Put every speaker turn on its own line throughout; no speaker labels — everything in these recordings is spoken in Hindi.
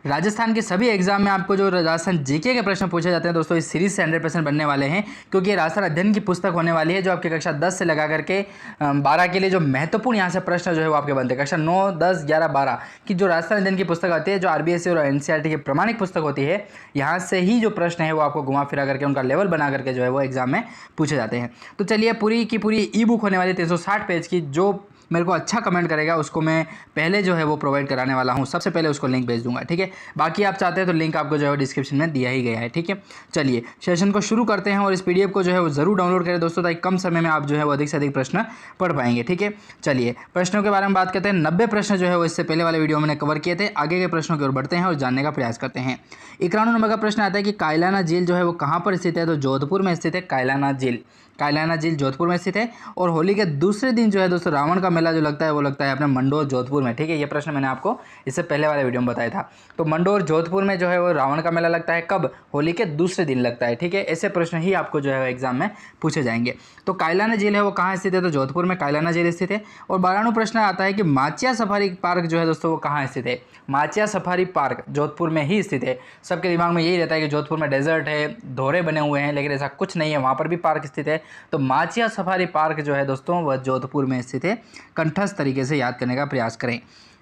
राजस्थान के सभी एग्जाम में आपको जो राजस्थान जीके के प्रश्न पूछे जाते हैं दोस्तों, इस सीरीज से 100% बनने वाले हैं, क्योंकि ये राजस्थान अध्ययन की पुस्तक होने वाली है जो आपकी कक्षा 10 से लगा करके 12 के लिए जो महत्वपूर्ण यहाँ से प्रश्न जो है वो आपके बनते हैं। कक्षा 9, 10, 11, 12 की जो राजस्थान अध्ययन की पुस्तक आती है, जो आरबीएसई और एनसीईआरटी की प्रमाणिक पुस्तक होती है, यहाँ से ही जो प्रश्न है वो आपको घुमा फिरा करके उनका लेवल बना करके जो है वो एग्जाम में पूछे जाते हैं। तो चलिए, पूरी की पूरी ई बुक होने वाली 360 पेज की, जो मेरे को अच्छा कमेंट करेगा उसको मैं पहले जो है वो प्रोवाइड कराने वाला हूँ। सबसे पहले उसको लिंक भेज दूंगा, ठीक है। बाकी आप चाहते हैं तो लिंक आपको जो है डिस्क्रिप्शन में दिया ही गया है, ठीक है। चलिए सेशन को शुरू करते हैं, और इस पीडीएफ को जो है वो जरूर डाउनलोड करें दोस्तों, ताकि कम समय में आप जो है वो अधिक से अधिक प्रश्न पढ़ पाएंगे, ठीक है। चलिए प्रश्नों के बारे में बात करते हैं। 90 प्रश्न जो है वो इससे पहले वाले वीडियो में कवर किए थे। आगे के प्रश्नों की ओर बढ़ते हैं और जानने का प्रयास करते हैं। 91 नंबर का प्रश्न आता है कि कायलाना झील जो है वो कहाँ पर स्थित है, तो जोधपुर में स्थित है कायलाना झील। कायलाना झील जोधपुर में स्थित है। और होली के दूसरे दिन जो है दोस्तों रावण का मेला जो लगता है वो लगता है अपने मंडोर जोधपुर में, ठीक है। ये प्रश्न मैंने आपको इससे पहले वाले वीडियो में बताया था। तो मंडोर जोधपुर में जो है वो रावण का मेला लगता है कब, होली के दूसरे दिन लगता है, ठीक है। ऐसे प्रश्न ही आपको जो है एग्जाम में पूछे जाएंगे। तो कायलाना झील है वो कहाँ स्थित है, तो जोधपुर में कायलाना झील स्थित है। और 12वां प्रश्न आता है कि माचिया सफारी पार्क जो है दोस्तों वो कहाँ स्थित है। माचिया सफारी पार्क जोधपुर में ही स्थित है। सबके दिमाग में यही रहता है कि जोधपुर में डेजर्ट है, धोरे बने हुए हैं, लेकिन ऐसा कुछ नहीं है, वहाँ पर भी पार्क स्थित है। तो माचिया सफारी पार्क जो है दोस्तों वह जोधपुर में स्थित है। कंठस्थ तरीके से याद करने का प्रयास करें।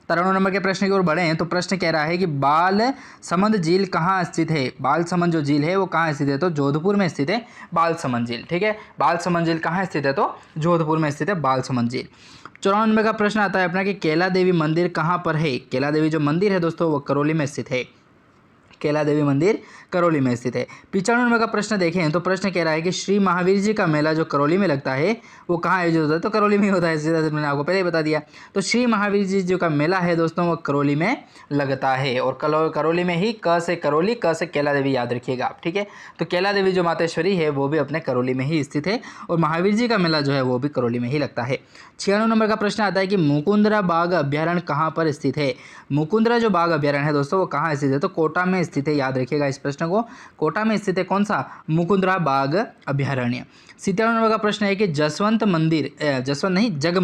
93 नंबर के प्रश्न की ओर बढ़े हैं। तो प्रश्न कह रहा है कि बालसमंद झील कहाँ स्थित है। बालसमंद जो झील है वो कहाँ स्थित है, तो जोधपुर में स्थित है बालसमंद झील, ठीक है। बालसमंद झील कहाँ स्थित है, तो जोधपुर में स्थित है बालसमंद झील। 94 नंबर का प्रश्न आता है अपना कि केला देवी मंदिर कहाँ पर है। केला देवी जो मंदिर है दोस्तों वो करौली में स्थित है। केला देवी मंदिर करौली में स्थित है। 95 नंबर का प्रश्न देखें तो प्रश्न कह रहा है कि श्री महावीर जी का मेला जो करौली में लगता है वो कहाँ आयोजित होता है, तो करौली में ही होता है। सीधा मैंने आपको पहले ही बता दिया। तो श्री महावीर जी जो का मेला है दोस्तों वो करौली में लगता है। और करौली में ही, क से करौली, क से केला देवी याद रखिएगा आप, ठीक है। तो केला देवी जो मातेश्वरी है वो भी अपने करौली में ही स्थित है, और महावीर जी का मेला जो है वो भी करौली में ही लगता है। 96 नंबर का प्रश्न आता है कि मुकुंदरा बाघ अभ्यारण्य कहाँ पर स्थित है। मुकुंदरा जो बाघ अभ्यारण्य है दोस्तों वो कहाँ स्थित है, तो कोटा में स्थित है। याद रखिएगा इस प्रश्न को, कोटा में स्थित है कौन सा, मुकुंदरा बाघ अभ्यारण्य। 97 नंबर का प्रश्न है कि जसवंत जग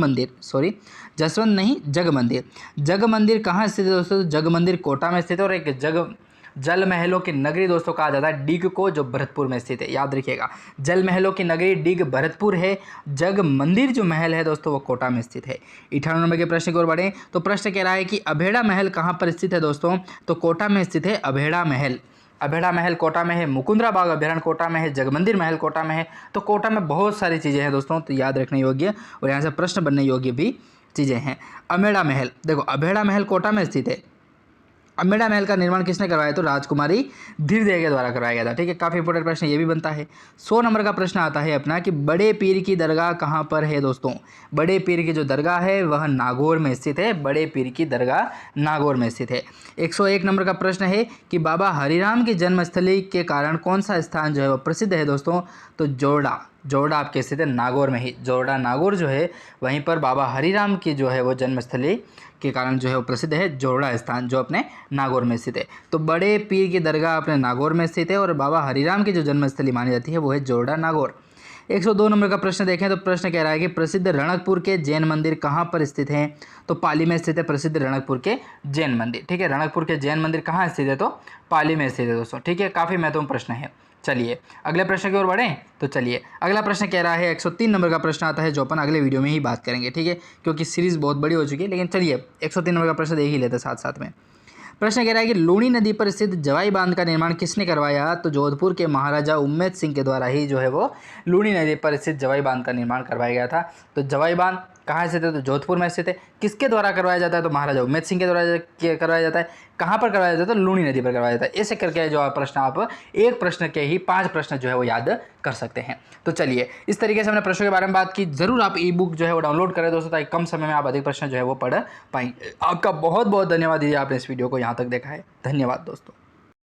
मंदिर कहाँ स्थित है दोस्तों, जग मंदिर कोटा में स्थित है। और एक जल महलों की नगरी दोस्तों कहा जाता है डीग को, जो भरतपुर में स्थित है। याद रखिएगा, जल महलों की नगरी डीग भरतपुर है। जग मंदिर जो महल है दोस्तों वो कोटा में स्थित है। 98 नंबर के प्रश्न की ओर बढ़ें तो प्रश्न कह रहा है कि अभेड़ा महल कहाँ पर स्थित है दोस्तों, तो कोटा में स्थित है अभेड़ा महल। अभेड़ा महल कोटा में है, मुकुंदरा बाग अभ्यारण्य कोटा में है, जगमंदिर महल कोटा में है। तो कोटा में बहुत सारी चीज़ें हैं दोस्तों, तो याद रखने योग्य और यहाँ से प्रश्न बनने योग्य भी चीज़ें हैं। अभेड़ा महल, देखो अभेड़ा महल कोटा में स्थित है। अम्बेडा महल का निर्माण किसने करवाया, तो राजकुमारी धीरदेव के द्वारा करवाया गया था, ठीक है। काफ़ी इंपॉर्टेंट प्रश्न ये भी बनता है। 100 नंबर का प्रश्न आता है अपना कि बड़े पीर की दरगाह कहाँ पर है दोस्तों। बड़े पीर की जो दरगाह है वह नागौर में स्थित है। बड़े पीर की दरगाह नागौर में स्थित है। 101 नंबर का प्रश्न है कि बाबा हरिराम की जन्मस्थली के कारण कौन सा स्थान जो है वह प्रसिद्ध है दोस्तों, तो जोरडा आपके स्थित है नागौर में ही। जोरडा नागौर जो है वहीं पर बाबा हरिराम की जो है वो जन्मस्थली के कारण जो है वो प्रसिद्ध है, जोरडा स्थान जो अपने नागौर में स्थित है। तो बड़े पीर की दरगाह अपने नागौर में स्थित है, और बाबा हरिराम की जो जन्मस्थली मानी जाती है वो है जोरडा नागौर। 102 नंबर का प्रश्न देखें तो प्रश्न कह रहा है कि प्रसिद्ध रणकपुर के जैन मंदिर कहाँ पर स्थित हैं, तो पाली में स्थित है प्रसिद्ध रणकपुर के जैन मंदिर, ठीक है। रणकपुर के जैन मंदिर कहाँ स्थित है, तो पाली में स्थित है दोस्तों, ठीक है। काफ़ी महत्वपूर्ण प्रश्न है। चलिए अगले प्रश्न की ओर बढ़ें तो चलिए अगला प्रश्न कह रहा है 103 नंबर का प्रश्न आता है, जो अपन अगले वीडियो में ही बात करेंगे, ठीक है, क्योंकि सीरीज़ बहुत बड़ी हो चुकी है। लेकिन चलिए 103 नंबर का प्रश्न देख ही लेते हैं साथ साथ में। प्रश्न कह रहा है कि लूणी नदी पर स्थित जवाई बांध का निर्माण किसने करवाया, तो जोधपुर के महाराजा उम्मेद सिंह के द्वारा ही जो है वो लूणी नदी पर स्थित जवाई बांध का निर्माण करवाया गया था। तो जवाई बांध कहाँ स्थित है, तो जोधपुर में स्थित है। किसके द्वारा करवाया जाता है, तो महाराजा उम्मेद सिंह के द्वारा करवाया जाता है। कहाँ पर करवाया जाता है, तो लूणी नदी पर करवाया जाता है। ऐसे करके जो प्रश्न आप एक प्रश्न के ही 5 प्रश्न जो है वो याद कर सकते हैं। तो चलिए इस तरीके से हमने प्रश्नों के बारे में बात की। जरूर आप ई बुक जो है वो डाउनलोड करें दोस्तों, ताकि कम समय में आप अधिक प्रश्न जो है वो पढ़ पाएंगे। आपका बहुत बहुत धन्यवाद दीजिए, आपने इस वीडियो को यहाँ तक देखा है। धन्यवाद दोस्तों।